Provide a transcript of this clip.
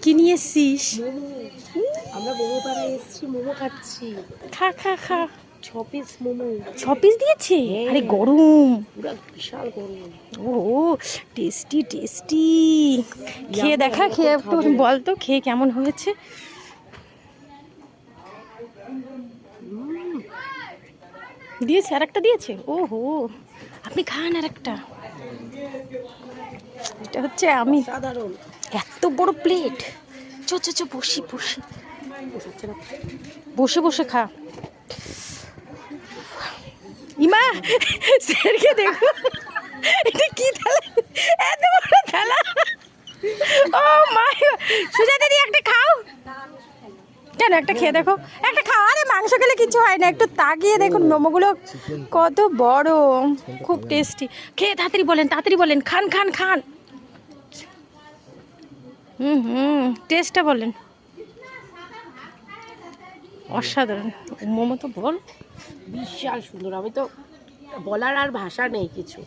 কি নিয়ে এসছিস? আমরা মোমো পাড়ায় এসেছি, মোমো খাচ্ছি। খা খা খা। 6 পিস মোমো। 6 পিস দিয়েছে? হ্যাঁ। আরে গরম। পুরো বিশাল গরম। ও টেস্টি টেস্টি। খেয়ে দেখা, খেয়ে একটু বল তো খেয়ে কেমন হয়েছে। দিয়েছে আর একটা দিয়েছে। ওহো, আপনি খান আর একটা। এটা হচ্ছে আমি সাধারণ। এত বড় প্লেট। চো চো চো, বসি বসি বসে বসে খা। ইমা স্যারকে দেখো, এটা কি থালা, এত বড় থালা। ও মাই গড, সুজাতা দি একটা খাও। কেন একটা খেয়ে দেখো, একটা খাও। আরে মাংস খেলে কিছু হয় না, একটু তাকিয়ে দেখুন মোমোগুলো কত বড়, খুব টেস্টি। খেয়ে তাড়াতাড়ি বলেন, খান খান খান। টেস্টটা বলেন। অসাধারণ মোমো তো বল। বিশাল সুন্দর, আমি তো বলার আর ভাষা নেই কিছু।